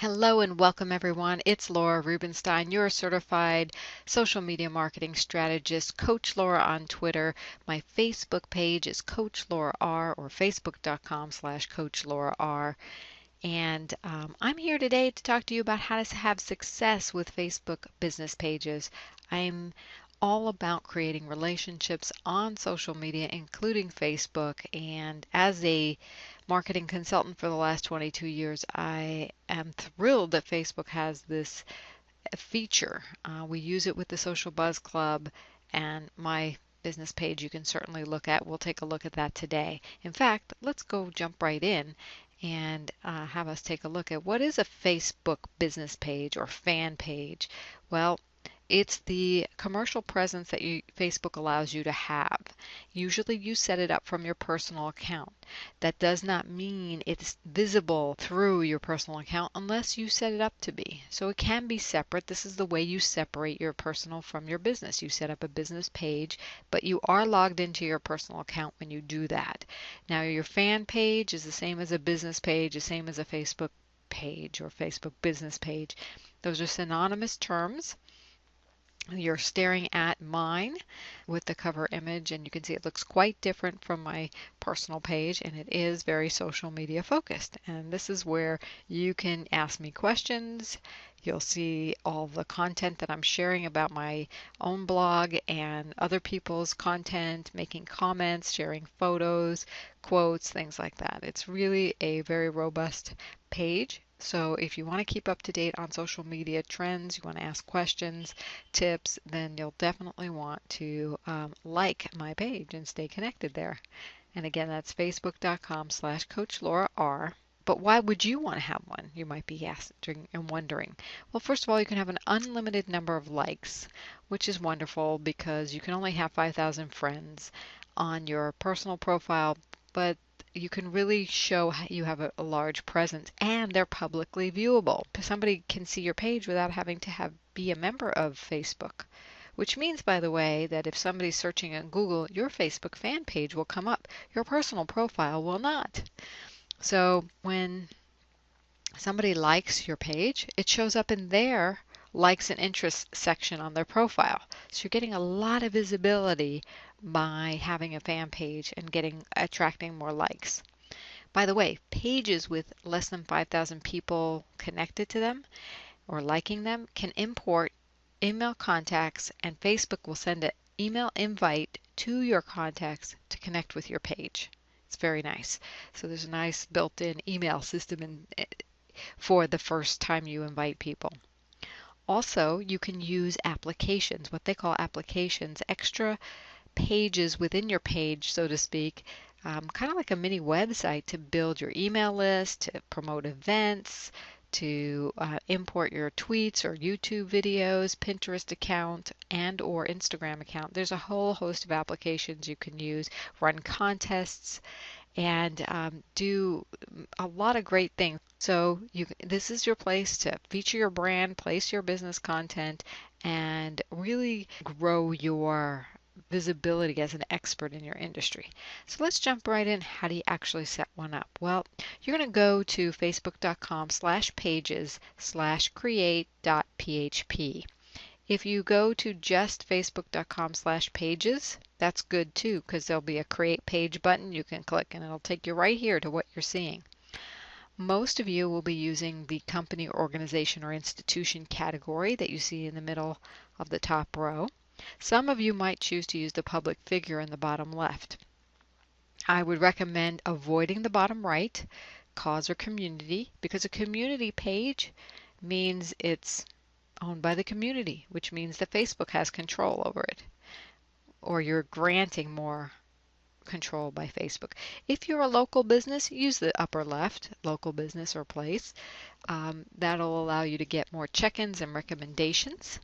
Hello and welcome everyone. It's Laura Rubenstein, your certified social media marketing strategist, Coach Laura on Twitter. My Facebook page is Coach Laura R or facebook.com/Coach Laura R. And I'm here today to talk to you about how to have success with Facebook business pages. I'm all about creating relationships on social media, including Facebook. And as a marketing consultant for the last 22 years, I am thrilled that Facebook has this feature. We use it with the Social Buzz Club, and my business page you can certainly look at. We'll take a look at that today. In fact, let's go jump right in and have us take a look at what is a Facebook business page or fan page. Well, it's the commercial presence that Facebook allows you to have. Usually you set it up from your personal account. That does not mean it's visible through your personal account unless you set it up to be. So it can be separate. This is the way you separate your personal from your business. You set up a business page, but you are logged into your personal account when you do that. Now your fan page is the same as a business page, the same as a Facebook page or Facebook business page. Those are synonymous terms. You're staring at mine with the cover image, and you can see it looks quite different from my personal page, and it is very social media focused. And this is where you can ask me questions. You'll see all the content that I'm sharing about my own blog and other people's content, making comments, sharing photos, quotes, things like that. It's really a very robust page. So if you want to keep up to date on social media trends, you want to ask questions, tips, then you'll definitely want to like my page and stay connected there. And again, that's facebook.com/Coach Laura R. But why would you want to have one? You might be asking and wondering. Well, first of all, you can have an unlimited number of likes, which is wonderful because you can only have 5,000 friends on your personal profile, but you can really show you have a large presence and they're publicly viewable. Somebody can see your page without having to be a member of Facebook. Which means, by the way, that if somebody's searching on Google, your Facebook fan page will come up. Your personal profile will not. So when somebody likes your page, it shows up in their likes and interests section on their profile. So you're getting a lot of visibility by having a fan page and attracting more likes. By the way, pages with less than 5,000 people connected to them or liking them can import email contacts, and Facebook will send an email invite to your contacts to connect with your page. It's very nice. So there's a nice built-in email system for the first time you invite people. Also, you can use applications, what they call applications, extra pages within your page, so to speak, kind of like a mini website to build your email list, to promote events, to import your tweets or YouTube videos, Pinterest account, and or Instagram account. There's a whole host of applications you can use, run contests, and do a lot of great things. So this is your place to feature your brand, place your business content, and really grow your visibility as an expert in your industry. So let's jump right in. How do you actually set one up? Well, you're going to go to facebook.com/pages/create.php. If you go to just facebook.com/pages, that's good too, because there'll be a create page button you can click and it'll take you right here to what you're seeing. Most of you will be using the company, organization, or institution category that you see in the middle of the top row. Some of you might choose to use the public figure in the bottom left. I would recommend avoiding the bottom right, cause or community, because a community page means it's owned by the community, which means that Facebook has control over it, or you're granting more control by Facebook. If you're a local business, use the upper left, local business or place. That'll allow you to get more check-ins and recommendations.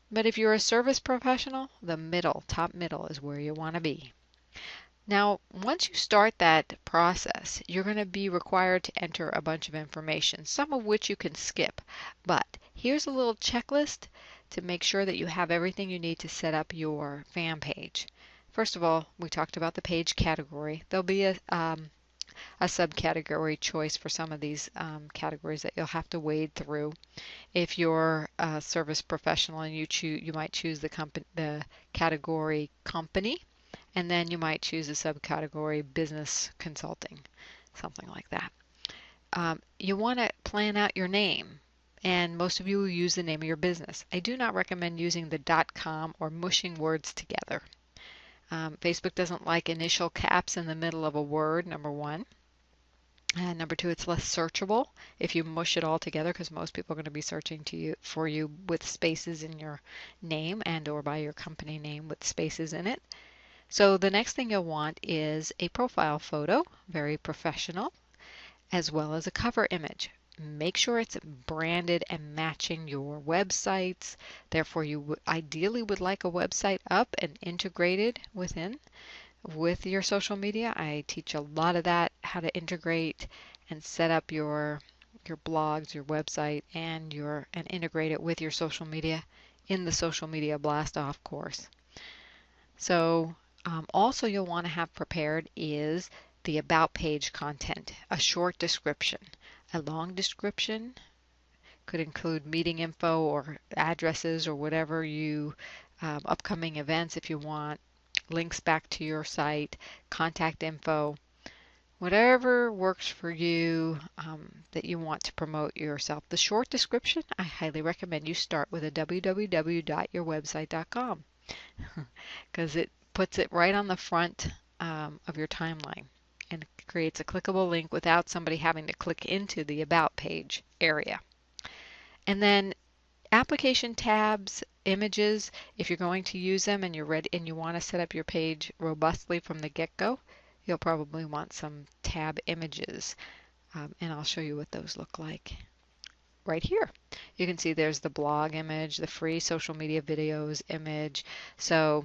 But if you're a service professional, the middle, top middle is where you want to be. Now, once you start that process, you're going to be required to enter a bunch of information, some of which you can skip. But here's a little checklist to make sure that you have everything you need to set up your fan page. First of all, we talked about the page category. There'll be a a subcategory choice for some of these categories that you'll have to wade through. If you're a service professional and you might choose the category company, and then you might choose a subcategory business consulting, something like that. You want to plan out your name, and most of you will use the name of your business. I do not recommend using the .com or mushing words together. Facebook doesn't like initial caps in the middle of a word, number one. And number two, it's less searchable if you mush it all together, because most people are going to be searching for you with spaces in your name and or by your company name with spaces in it. So the next thing you'll want is a profile photo, very professional, as well as a cover image. Make sure it's branded and matching your websites. Therefore, you ideally would like a website up and integrated with your social media. I teach a lot of that, how to integrate and set up your blogs, your website, and integrate it with your social media in the Social Media Blast Off course. So also you'll want to have prepared is the about page content, a short description. A long description could include meeting info or addresses or whatever upcoming events if you want, links back to your site, contact info, whatever works for you that you want to promote yourself. The short description, I highly recommend you start with a www.yourwebsite.com because it puts it right on the front of your timeline and creates a clickable link without somebody having to click into the About page area. And then application tabs, images, if you're going to use them and you're ready and you want to set up your page robustly from the get-go, you'll probably want some tab images. And I'll show you what those look like right here. You can see there's the blog image, the free social media videos image. So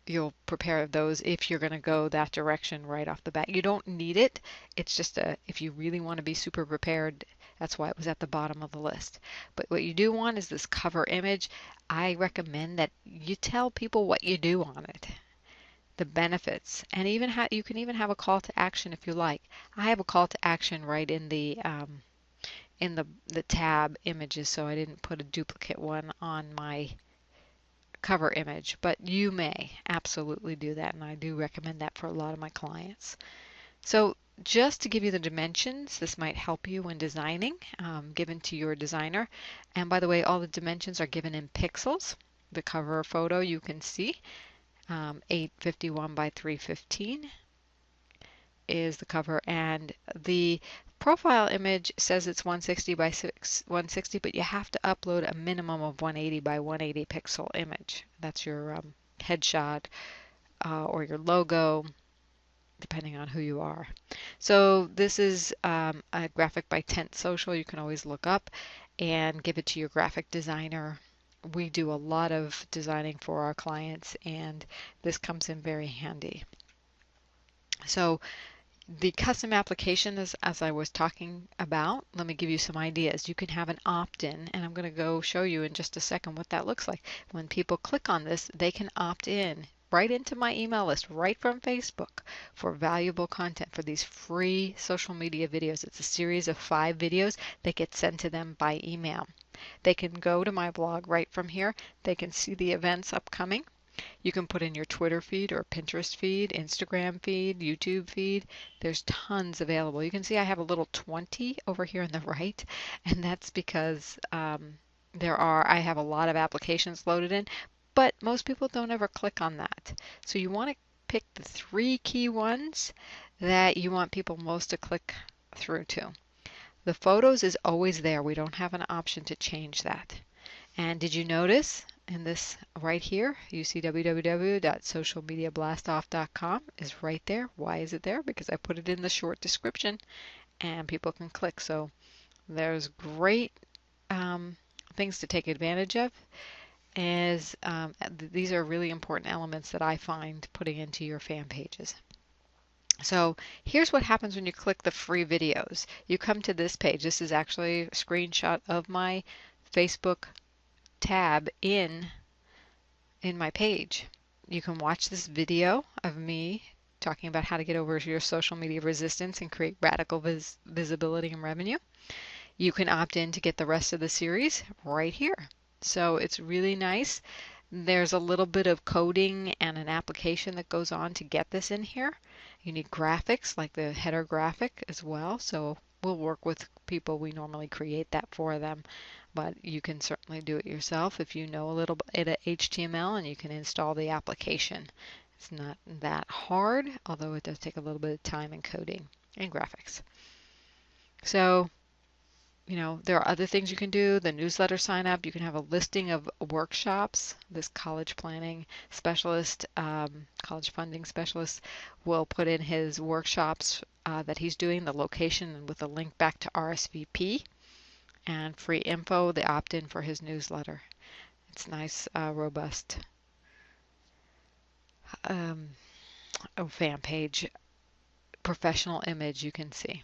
you'll prepare those if you're going to go that direction right off the bat. You don't need it. It's just if you really want to be super prepared, that's why it was at the bottom of the list. But what you do want is this cover image. I recommend that you tell people what you do on it, the benefits, and even you can even have a call to action if you like. I have a call to action right in the tab images, so I didn't put a duplicate one on my cover image, but you may absolutely do that, and I do recommend that for a lot of my clients. So just to give you the dimensions, this might help you when designing, given to your designer. And by the way, all the dimensions are given in pixels. The cover photo you can see, 851 by 315 is the cover, and the profile image says it's 160 by 160, but you have to upload a minimum of 180 by 180 pixel image. That's your headshot or your logo, depending on who you are. So this is a graphic by Tent Social. You can always look up and give it to your graphic designer. We do a lot of designing for our clients, and this comes in very handy. So the custom application is, as I was talking about, let me give you some ideas. You can have an opt-in, and I'm going to go show you in just a second what that looks like. When people click on this, they can opt in right into my email list, right from Facebook, for valuable content, for these free social media videos. It's a series of 5 videos that get sent to them by email. They can go to my blog right from here. They can see the events upcoming. You can put in your Twitter feed or Pinterest feed, Instagram feed, YouTube feed. There's tons available. You can see I have a little 20 over here on the right, and that's because I have a lot of applications loaded in, but most people don't ever click on that. So you want to pick the 3 key ones that you want people most to click through to. The photos is always there. We don't have an option to change that. And did you notice in this right here, you see www.socialmediablastoff.com is right there. Why is it there? Because I put it in the short description and people can click. So there's great things to take advantage of. These are really important elements that I find putting into your fan pages. So here's what happens when you click the free videos. You come to this page. This is actually a screenshot of my Facebook tab in my page. You can watch this video of me talking about how to get over your social media resistance and create radical visibility and revenue. You can opt in to get the rest of the series right here. So it's really nice. There's a little bit of coding and an application that goes on to get this in here. You need graphics like the header graphic as well. So we'll work with people. We normally create that for them, but you can certainly do it yourself if you know a little bit of HTML and you can install the application. It's not that hard, although it does take a little bit of time and coding and graphics. So there are other things you can do. The newsletter sign up, you can have a listing of workshops. This college planning specialist, college funding specialist will put in his workshops that he's doing, the location with a link back to RSVP and free info, the opt-in for his newsletter. It's nice, robust fan page, professional image you can see.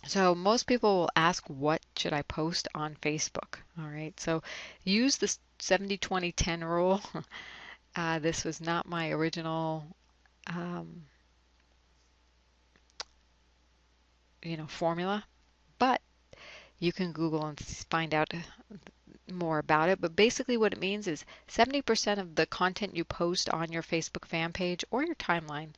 So most people will ask, what should I post on Facebook? All right, so use the 70-20-10 rule. This was not my original formula, but you can Google and find out more about it. But basically what it means is 70% of the content you post on your Facebook fan page or your timeline,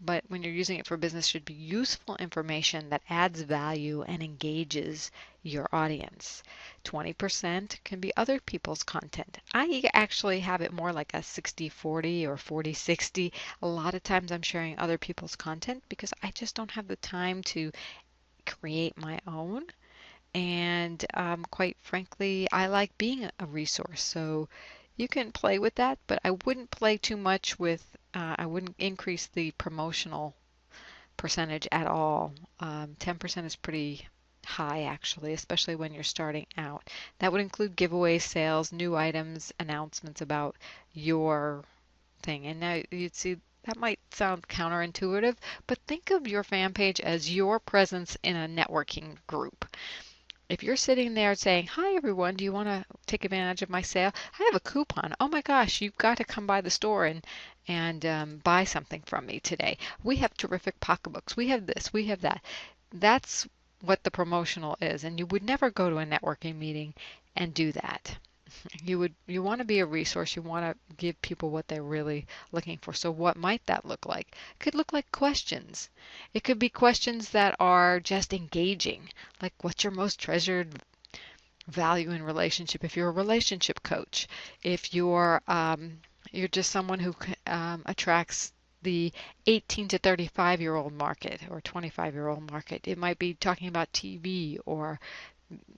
but when you're using it for business, should be useful information that adds value and engages your audience. 20% can be other people's content. I actually have it more like a 60-40 or 40-60. A lot of times I'm sharing other people's content because I just don't have the time to create my own. And quite frankly, I like being a resource. So you can play with that, but I wouldn't play too much with, I wouldn't increase the promotional percentage at all. 10% is pretty high actually, especially when you're starting out. That would include giveaways, sales, new items, announcements about your thing. And now you'd see that might sound counterintuitive, but think of your fan page as your presence in a networking group. If you're sitting there saying, hi everyone, do you want to take advantage of my sale? I have a coupon. Oh my gosh, you've got to come by the store and buy something from me today. We have terrific pocketbooks. We have this, we have that. That's what the promotional is. And you would never go to a networking meeting and do that. You want to be a resource. You want to give people what they're really looking for. So what might that look like? It could look like questions. It could be questions that are just engaging, like what's your most treasured value in relationship? If you're a relationship coach, if you're just someone who attracts the 18 to 35-year-old market or 25-year-old market, it might be talking about TV or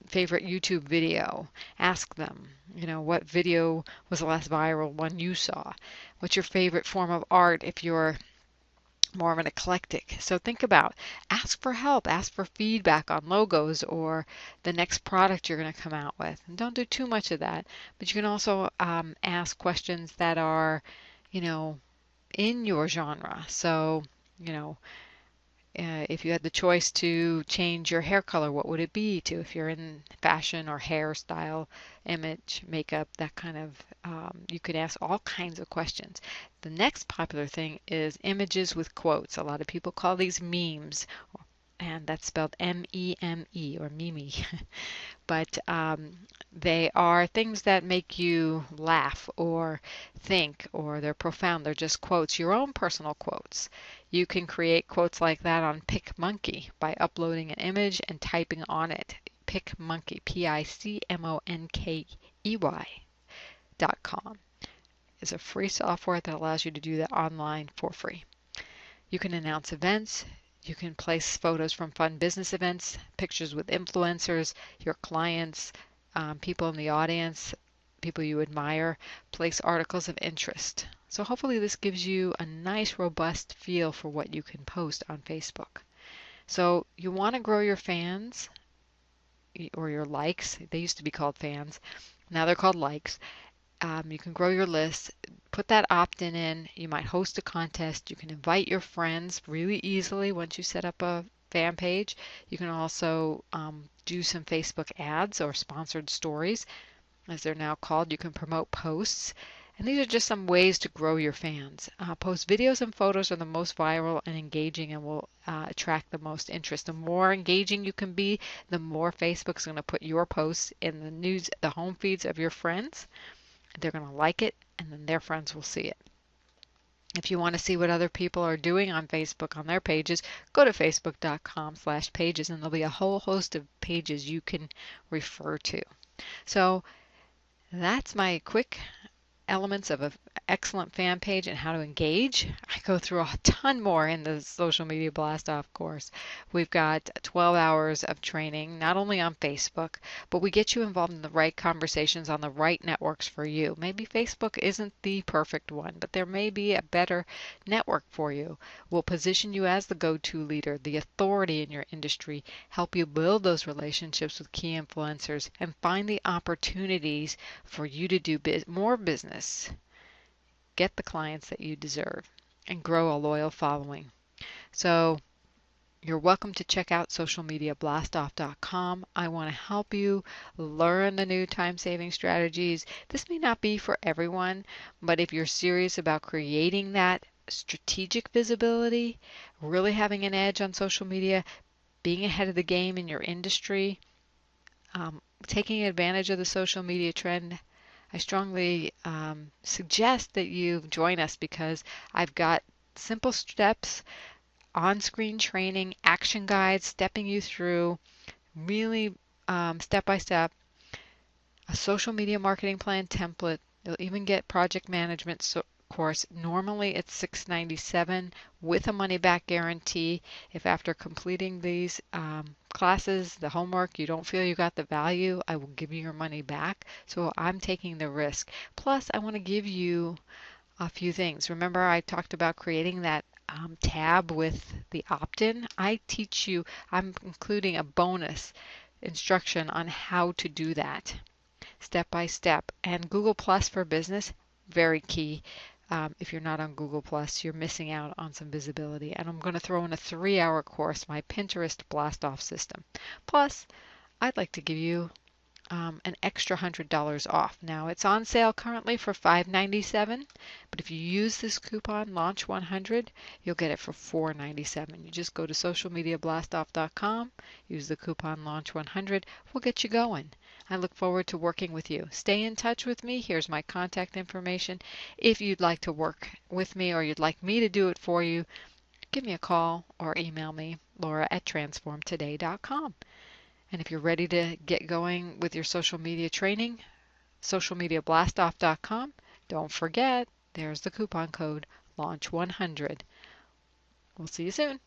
favorite YouTube video. Ask them, what video was the last viral one you saw? What's your favorite form of art if you're more of an eclectic? So think about, ask for help, ask for feedback on logos or the next product you're going to come out with. And don't do too much of that, but you can also ask questions that are, in your genre. So, if you had the choice to change your hair color, what would it be to? If you're in fashion or hairstyle, image, makeup, that kind of, you could ask all kinds of questions. The next popular thing is images with quotes. A lot of people call these memes, and that's spelled M-E-M-E or Mimi. But they are things that make you laugh or think, or they're profound. They're just quotes, your own personal quotes. You can create quotes like that on PicMonkey by uploading an image and typing on it. PicMonkey, PicMonkey.com is a free software that allows you to do that online for free. You can announce events. You can place photos from fun business events, pictures with influencers, your clients, people in the audience, people you admire, place articles of interest. So hopefully this gives you a nice, robust feel for what you can post on Facebook. So you want to grow your fans or your likes. They used to be called fans. Now they're called likes. You can grow your list, put that opt-in in. You might host a contest. You can invite your friends really easily once you set up a fan page. You can also do some Facebook ads or sponsored stories, as they're now called. You can promote posts. And these are just some ways to grow your fans. Post videos and photos are the most viral and engaging and will attract the most interest. The more engaging you can be, the more Facebook's going to put your posts in the news, the home feeds of your friends. They're going to like it, and then their friends will see it. If you want to see what other people are doing on Facebook on their pages, go to facebook.com/pages, and there'll be a whole host of pages you can refer to. So that's my quick elements of an excellent fan page and how to engage. I go through a ton more in the Social Media Blast Off course. We've got 12 hours of training, not only on Facebook, but we get you involved in the right conversations on the right networks for you. Maybe Facebook isn't the perfect one, but there may be a better network for you. We'll position you as the go-to leader, the authority in your industry, help you build those relationships with key influencers, and find the opportunities for you to do more business, get the clients that you deserve, and grow a loyal following. So you're welcome to check out socialmediablastoff.com. I want to help you learn the new time-saving strategies. This may not be for everyone, but if you're serious about creating that strategic visibility, really having an edge on social media, being ahead of the game in your industry, taking advantage of the social media trend, I strongly suggest that you join us because I've got simple steps, on-screen training, action guides, stepping you through really step-by-step, a social media marketing plan template. You'll even get project management course. Normally it's $697 with a money-back guarantee. If after completing these classes, the homework, you don't feel you got the value, I will give you your money back. So I'm taking the risk. Plus, I want to give you a few things. Remember I talked about creating that tab with the opt-in? I teach you, I'm including a bonus instruction on how to do that step by step. And Google Plus for Business, very key. If you're not on Google Plus, you're missing out on some visibility. And I'm going to throw in a 3-hour course, my Pinterest Blast Off system. Plus, I'd like to give you an extra $100 off. Now it's on sale currently for $597, but if you use this coupon Launch100, you'll get it for $497. You just go to socialmediablastoff.com, use the coupon Launch100. We'll get you going. I look forward to working with you. Stay in touch with me. Here's my contact information. If you'd like to work with me or you'd like me to do it for you, give me a call or email me, Laura@transformtoday.com. And if you're ready to get going with your social media training, socialmediablastoff.com. Don't forget, there's the coupon code Launch100. We'll see you soon.